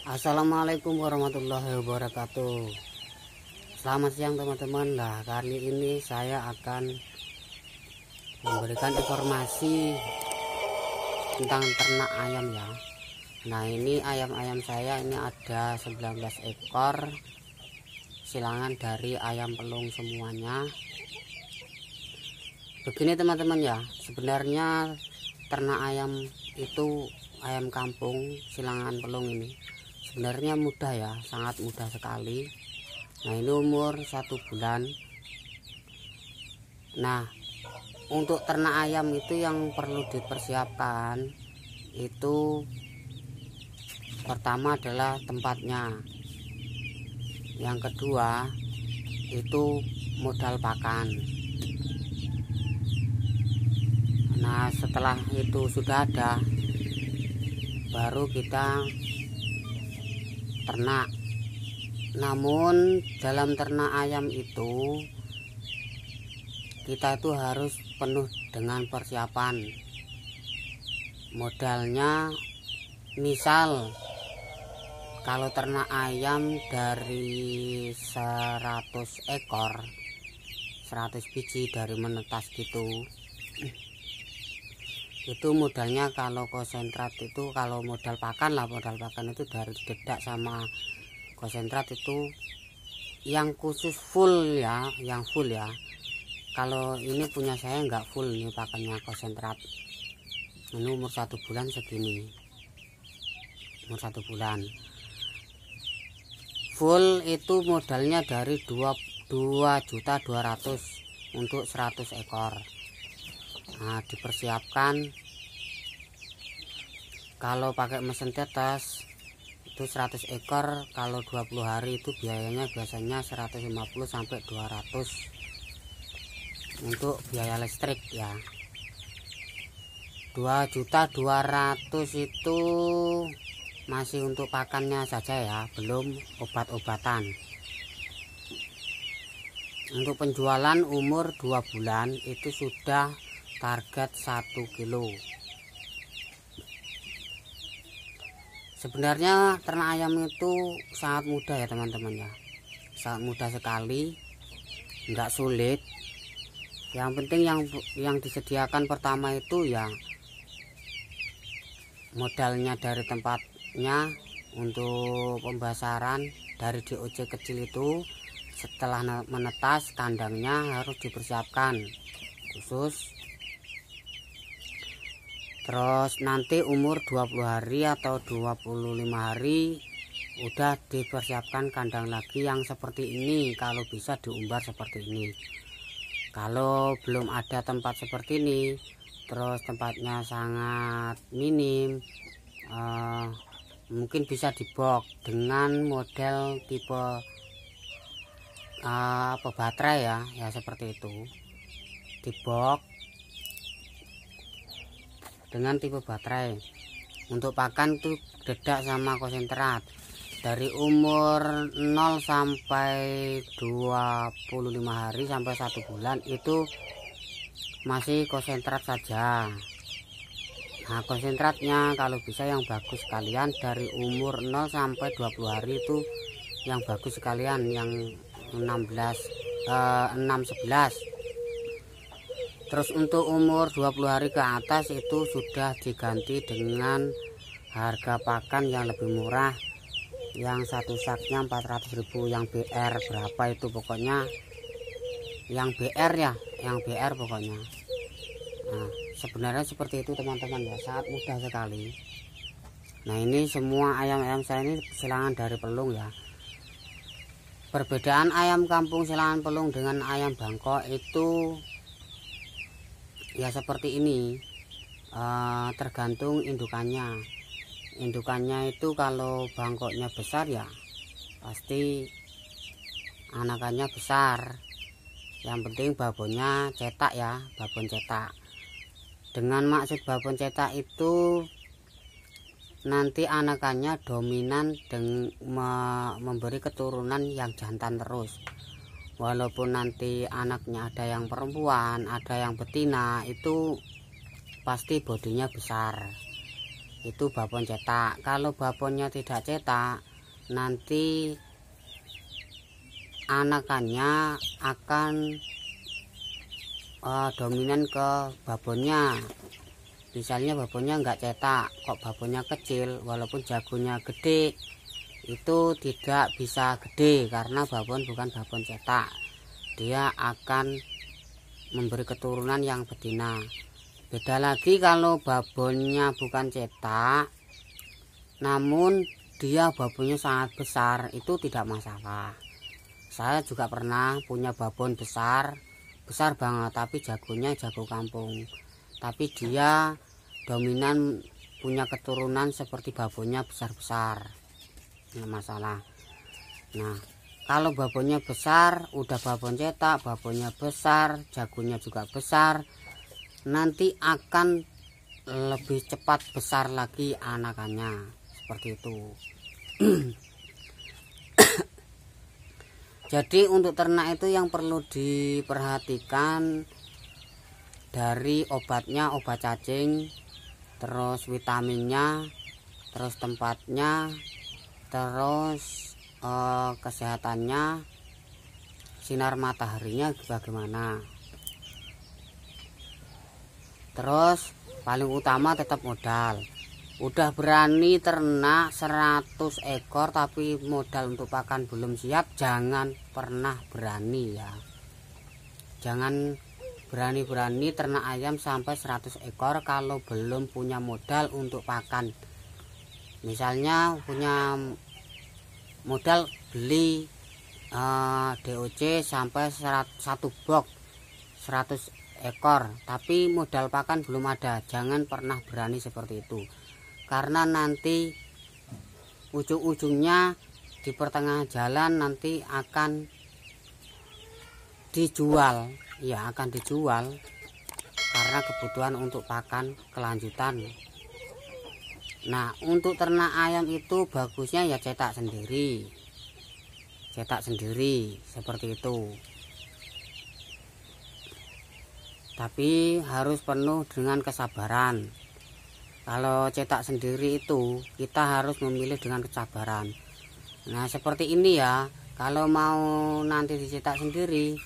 Assalamualaikum warahmatullahi wabarakatuh. Selamat siang teman-teman. Nah, kali ini saya akan memberikan informasi tentang ternak ayam ya. Nah, ini ayam-ayam saya ini ada 19 ekor silangan dari ayam pelung semuanya. Begini teman-teman ya, sebenarnya ternak ayam itu ayam kampung silangan pelung ini sebenarnya mudah ya, sangat mudah sekali. Nah, ini umur 1 bulan. Nah, untuk ternak ayam itu yang perlu dipersiapkan itu pertama adalah tempatnya, yang kedua itu modal pakan. Nah, setelah itu sudah ada, baru kita ternak. Namun dalam ternak ayam itu kita itu harus penuh dengan persiapan. Modalnya misal kalau ternak ayam dari 100 ekor 100 biji dari menetas gitu, itu modalnya kalau konsentrat itu, kalau modal pakan itu dari dedak sama konsentrat itu yang khusus full ya, yang full ya. Kalau ini punya saya nggak full nih pakannya konsentrat. Ini umur 1 bulan segini, umur 1 bulan full itu modalnya dari 2.200.000 untuk 100 ekor. Nah, dipersiapkan kalau pakai mesin tetes itu 100 ekor, kalau 20 hari itu biayanya biasanya 150 sampai 200 untuk biaya listrik ya. 2.200.000 itu masih untuk pakannya saja ya, belum obat-obatan. Untuk penjualan umur 2 bulan itu sudah target 1 kilo. Sebenarnya ternak ayam itu sangat mudah ya teman-teman ya, sangat mudah sekali, enggak sulit. Yang penting yang disediakan pertama itu ya modalnya dari tempatnya untuk pembasaran dari DOC kecil itu. Setelah menetas, kandangnya harus dipersiapkan khusus. Terus nanti umur 20 hari atau 25 hari udah dipersiapkan kandang lagi yang seperti ini, kalau bisa diumbar seperti ini. Kalau belum ada tempat seperti ini, terus tempatnya sangat minim, mungkin bisa di box dengan model tipe baterai ya seperti itu, di box dengan tipe baterai. Untuk pakan tuh dedak sama konsentrat. Dari umur 0 sampai 25 hari sampai 1 bulan itu masih konsentrat saja. Nah, konsentratnya kalau bisa yang bagus sekalian dari umur 0 sampai 20 hari itu yang bagus sekalian, yang 6-11. Terus untuk umur 20 hari ke atas itu sudah diganti dengan harga pakan yang lebih murah, yang satu saknya 400.000, yang BR berapa itu pokoknya, yang BR ya, yang BR pokoknya. Nah, sebenarnya seperti itu teman-teman ya, sangat mudah sekali. Nah, ini semua ayam-ayam saya ini silangan dari pelung ya. Perbedaan ayam kampung silangan pelung dengan ayam Bangkok itu ya seperti ini, tergantung indukannya. Indukannya itu kalau bangkoknya besar ya pasti anakannya besar. Yang penting babonnya cetak ya, babon cetak. Dengan maksud babon cetak itu nanti anakannya dominan dan memberi keturunan yang jantan terus. Walaupun nanti anaknya ada yang perempuan, ada yang betina, itu pasti bodinya besar. itu babon cetak. Kalau babonnya tidak cetak, nanti anakannya akan dominan ke babonnya. Misalnya babonnya nggak cetak, kok babonnya kecil, walaupun jagonya gede, itu tidak bisa gede karena babon bukan babon cetak. Dia akan memberi keturunan yang betina. Beda lagi kalau babonnya bukan cetak, namun dia babonnya sangat besar, itu tidak masalah. Saya juga pernah punya babon besar banget, tapi jagonya jago kampung. Tapi dia dominan punya keturunan seperti babonnya besar-besar, nggak masalah. Nah, kalau babonnya besar, udah babon cetak, babonnya besar, jagonya juga besar, nanti akan lebih cepat besar lagi anakannya, seperti itu. Jadi untuk ternak itu yang perlu diperhatikan dari obatnya, obat cacing, terus vitaminnya, terus tempatnya, terus kesehatannya, sinar mataharinya bagaimana. Terus paling utama tetap modal. Udah berani ternak 100 ekor tapi modal untuk pakan belum siap, jangan pernah berani ya. Jangan berani-berani ternak ayam sampai 100 ekor kalau belum punya modal untuk pakan. Misalnya punya modal beli DOC sampai 1 box 100 ekor, tapi modal pakan belum ada. Jangan pernah berani seperti itu, karena nanti ujung-ujungnya di pertengahan jalan nanti akan dijual. Ya, akan dijual karena kebutuhan untuk pakan kelanjutan. Nah, untuk ternak ayam itu bagusnya ya cetak sendiri seperti itu. Tapi harus penuh dengan kesabaran. Kalau cetak sendiri itu kita harus memilih dengan kesabaran. Nah, seperti ini ya. Kalau mau nanti dicetak sendiri,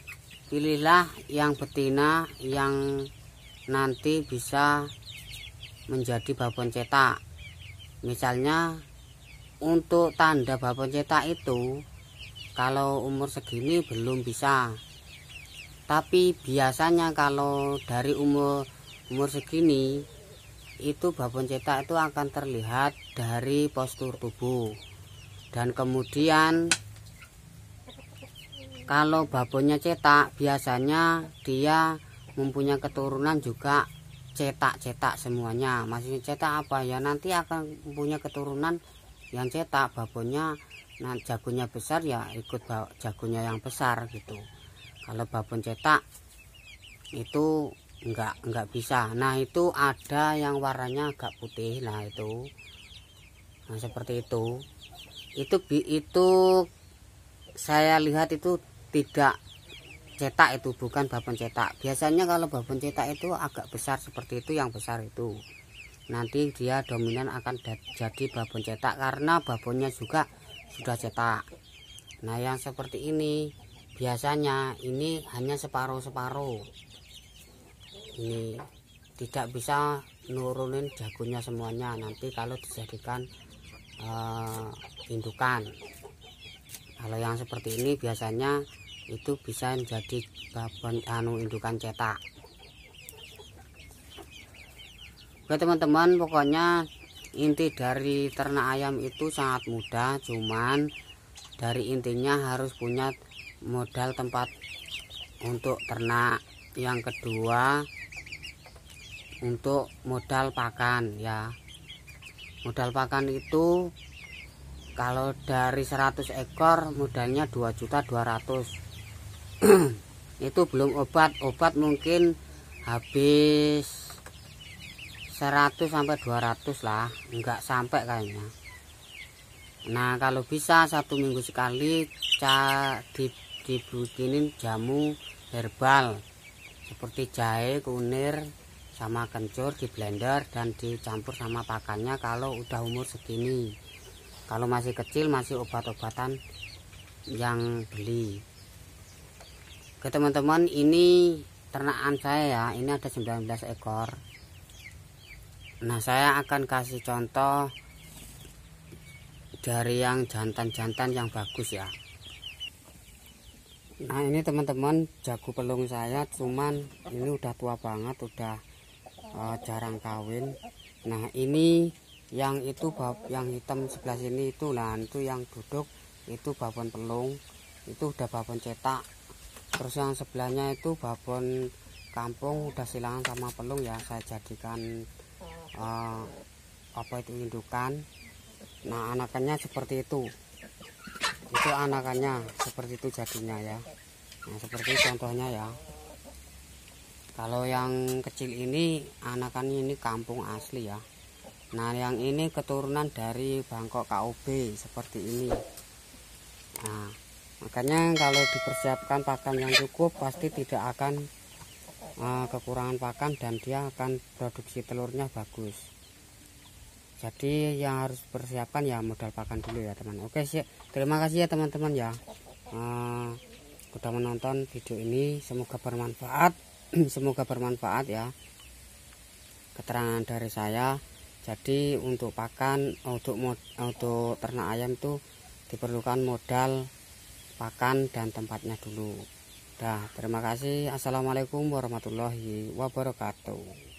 pilihlah yang betina yang nanti bisa menjadi babon cetak. Misalnya untuk tanda babon cetak itu kalau umur segini belum bisa. Tapi biasanya kalau dari umur segini itu babon cetak itu akan terlihat dari postur tubuh. Dan kemudian kalau babonnya cetak, biasanya dia mempunyai keturunan juga cetak-cetak semuanya. Maksudnya cetak apa ya, nanti akan mempunyai keturunan yang cetak, babonnya nah jagonya besar ya ikut jagonya yang besar gitu. Kalau babon cetak itu enggak bisa. Nah, itu ada yang warnanya agak putih. Nah, itu nah seperti itu saya lihat itu tidak cetak, itu bukan babon cetak. Biasanya kalau babon cetak itu agak besar seperti itu, yang besar itu nanti dia dominan akan jadi babon cetak karena babonnya juga sudah cetak. Nah, yang seperti ini biasanya ini hanya separuh-separuh, ini tidak bisa nurunin jagonya semuanya nanti kalau dijadikan indukan. Kalau yang seperti ini biasanya itu bisa menjadi babon indukan cetak. Oke teman-teman, pokoknya inti dari ternak ayam itu sangat mudah, cuman dari intinya harus punya modal tempat untuk ternak. Yang kedua untuk modal pakan ya. Modal pakan itu kalau dari 100 ekor modalnya 2.200.000. Itu belum obat mungkin habis 100 sampai 200 lah, enggak sampai kayaknya. Nah, kalau bisa 1 minggu sekali dibikinin jamu herbal seperti jahe, kunir, sama kencur, di blender dan dicampur sama pakannya kalau udah umur segini. Kalau masih kecil masih obat-obatan yang beli. Oke teman-teman, ini ternakan saya ya, ini ada 19 ekor. Nah, saya akan kasih contoh dari yang jantan-jantan yang bagus ya. Nah, ini teman-teman jago pelung saya, cuman ini udah tua banget, udah jarang kawin. Nah, ini yang itu yang hitam sebelah sini itu lah, itu yang duduk itu babon pelung, itu udah babon cetak. Terus yang sebelahnya itu babon kampung udah silangan sama pelung ya, saya jadikan apa itu indukan. Nah, anakannya seperti itu anakannya seperti itu jadinya ya. Nah, seperti contohnya ya. Kalau yang kecil ini anakannya ini kampung asli ya. Nah, yang ini keturunan dari Bangkok KOB seperti ini. Nah, makanya kalau dipersiapkan pakan yang cukup pasti tidak akan kekurangan pakan dan dia akan produksi telurnya bagus. Jadi yang harus persiapkan ya modal pakan dulu ya teman. Oke sih, terima kasih ya teman-teman ya udah menonton video ini, semoga bermanfaat. Semoga bermanfaat ya keterangan dari saya. Jadi untuk pakan, untuk ternak ayam itu diperlukan modal pakan dan tempatnya dulu. Dah, terima kasih. Assalamualaikum warahmatullahi wabarakatuh.